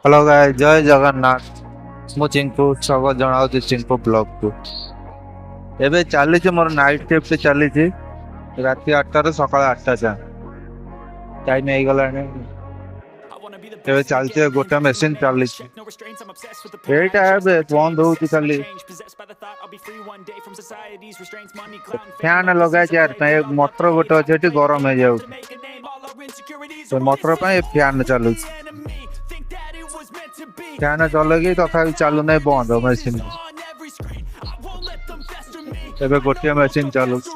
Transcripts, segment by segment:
Hello guys जय जगन्नाथ मु चिंकू स्वागत जनाऊँ चिंकू ब्लॉग को। एबे चली मोर नाइट शिफ्ट चली राति 8 ରୁ ସକାଳ 8 ଯାଏଁ ଟାଇମ ହେଇଗଲାଣି। ଏବେ ଚାଲିଛି ଗୋଟେ ମେସିନ ଚାଲିଛି ଏଇଟା ଏବେ ବନ୍ଦ ହଉଛି ଖାଲି ଫ୍ୟାନ ଲଗାଇଛି ୟାର ପାଇଁ ମଟର ଗୋଟେ ଅଛି ଏଠି ଗରମ ହେଇଯାଉଛି ସେ ମଟର ପାଇଁ ଫ୍ୟାନ ଚାଲୁଛି ଫ୍ୟାନ ଚଲେଇକି ତଥାପି ଚାଲୁନାହିଁ ବନ୍ଦ ମେସିନ ଏବେ ଗୋଟିଏ ମେସିନ ଚାଲୁଛି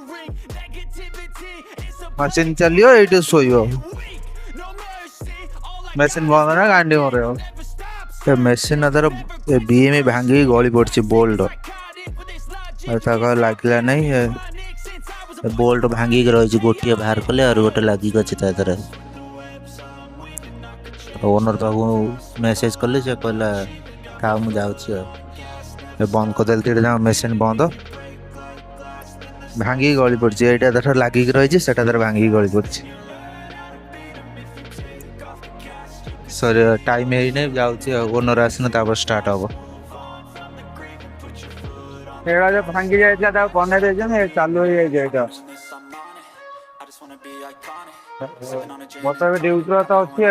मशीन चलियो ये शोयो मेसीन बंद ना गांडी मर मेसीन अदर बीएम भांगी गली पड़ी बोल्ट लगला नहीं बोल्ट भांगी रही गोटे बाहर कले और गोटे लगिक अच्छे ओनर पाखु मेसेज कले से कहला था मुझे बंद करदेली मेसीन बंद भांगी गली पड़ी यहाँ लगिक रही है भांगी गली पड़ी सर टाइम है जाऊँगी ओनर आसन स्टार्ट हम जो भांगी जाता बन चालू मत ड्यूटी तो अच्छी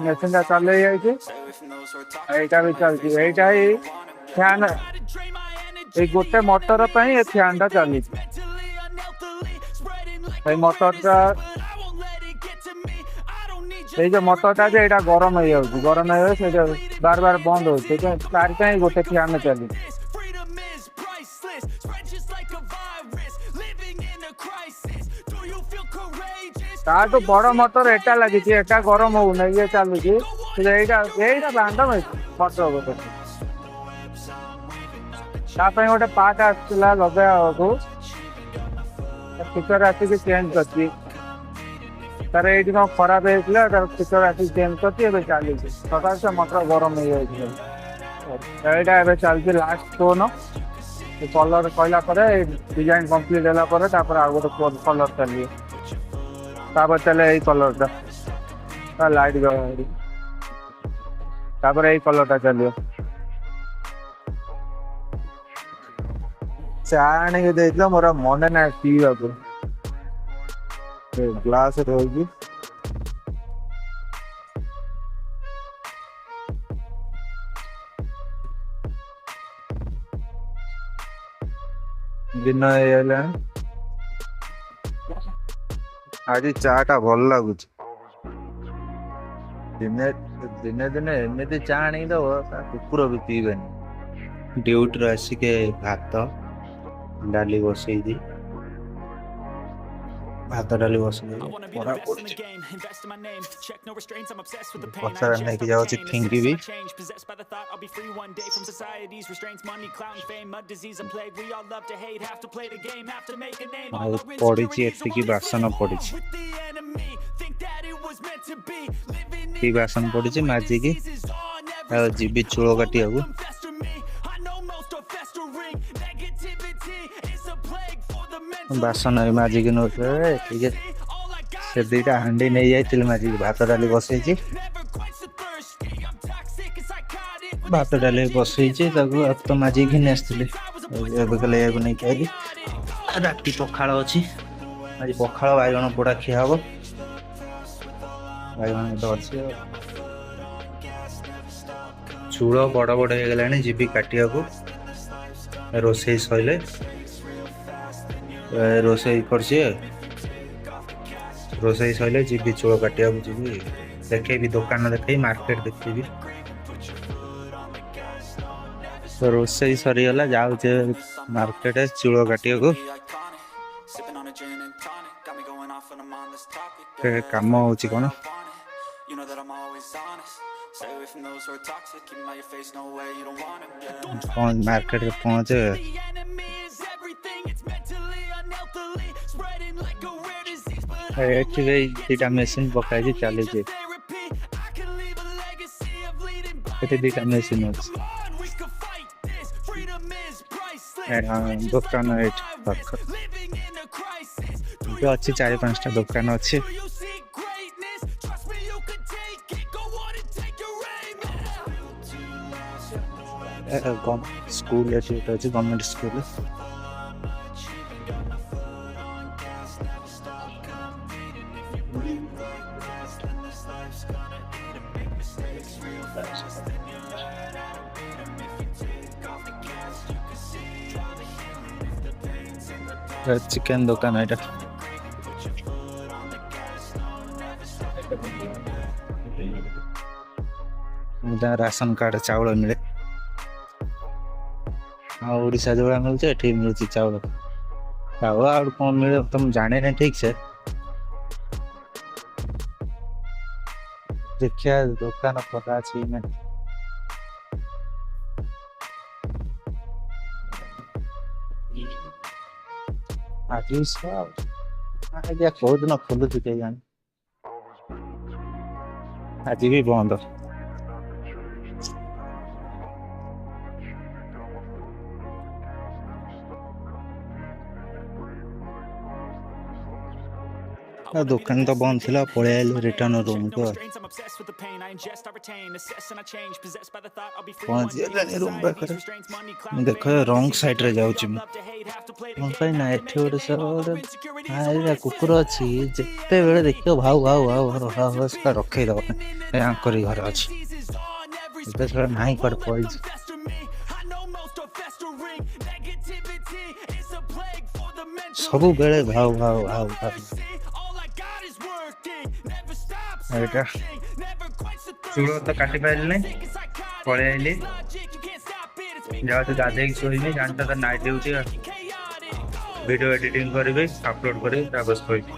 मेसीन चालू यहाँ भी चलती यहाँ ही फैन गोटे मोटर फैन टा चली मोटरटा जो मोटरटा यहाँ गरम हो गरम हो बार बार बंद हो गोटे फैन चली तो बड़ मोटर एटा लगी एटा गरम हो ये चलुची यही बांध मोटर गोटे गोटे पार्ट आसला लगे फिचर आसिक चेंज कर तार ये कौन खराब होता फिचर आसिक चेंज कर चली सकाल से मोटर गरम हो चलती लास्ट स्टोन कलर कहला डिजाइन कम्प्लीट है आ गए कलर चलिए चले यही कलरटा लाइट तापर यही कलरटा चलिए चा आने मोर मन ना पीवा ग्लास रही दिन आज चाटा भल लगुच दिने दिने दिने एमती चा आनी दब कुकुर भी पीबेनि ड्यूटी आसिक भात डाली बसई भात डाली बसई पचार नहीं जाऊँ ठिंगी भी पड़ी एति बासन पड़ी बासन पड़ी माजिकी जीवी चूल काटिया बासन माजिक से दुईटा हांडी नहीं जाइए माजिक भात डाली बसई भात डाली बसई तो माजिक घिनी आसती नहीं खाई राति पखाड़ अच्छी आज पखाड़ बैगण पोड़ा खिया हम बैगण तो अच्छी चूड़ बड़ बड़ हो गला जीवी काटिया रोसई सैले रोसई रोसई सैले जीवी चूड़ काटिया जीवी देखे दुकान देखे मार्केट देखी तो रोसई सरीगला जाऊे मार्केट चूड़ काटिया काम हो कौन मार्केट पहुंचे दुटा मेसीन पकाई चली दुटा मेसीन दुकान अच्छी 4-5टा दुकान अच्छी ସ୍କୁଲ ଏଠି ଗୋଟେ ଅଛି ଗଭର୍ଣ୍ଣମେଣ୍ଟ ସ୍କୁଲ। ଚିକେନ ଦୋକାନ ଏଇଟା। ରାସନ କାର୍ଡ ଚାଉଳ ମିଳେ। ଆଉ ଓଡ଼ିଶା ଯୋଉଭଳିଆ ମିଳୁଛି ଏଠି ମିଳୁଛି ଚାଉଳ। ଚାଉଳ ଆଉ କ'ଣ ମିଳେ ତ ମୁଁ ଜାଣିନି ଠିକ ସେ। ଦେଖିବା ଦୋକାନ ଖୋଲା ଅଛି ନା। ଆଜି ଆଜ୍ଞା କୋଉ ଦିନ ଖୋଲୁଛି କେଜାଣି। ଆଜି ବି ବନ୍ଦ। ଦୋକାନ ତ ବନ୍ଦ ଥିଲା, ପଳେଇ ଆଇଲୁ ରିଟର୍ନ ରୁମକୁ। ପହଞ୍ଚିଗଲାଣି ରୁମ୍ ପାଖରେ। ଦେଖ ରଙ୍ଗ ସାଇଡରେ ଯାଉଛି ମୁଁ। କ'ଣ ପାଇଁ ନା ଏଠି ଗୋଟେ କୁକୁର ଅଛି, ଯେତେବେଳେ ଦେଖିବ ଭାଉ ଭାଉ ଭାଉ ଭାଉ ସେଟା ରଖେଇଦବ। ଆଙ୍କରି ଘରେ ଅଛି, ଏବେ ସେଟା ନାହିଁ କୁଆଡେ ପଳେଇଛି। ସବୁବେଳେ ଭାଉ ଭାଉ ଭାଉ ଭାଉ। ଏଇଟା ଚୂଳ ତ କାଟି ପାରିଲି, ପଳେଇ ଆଇଲି। ଯାଉଛି ଗାଧେଇକି ଶୋଇବି। ଜାଣିଛ ତ ନାଇଟ୍ ଡ୍ୟୁଟି, ଭିଡ଼ିଓ ଏଡିଟିଂ କରିବି, ଅପଲୋଡ୍ କରିବି, ତାପରେ ଶୋଇବି।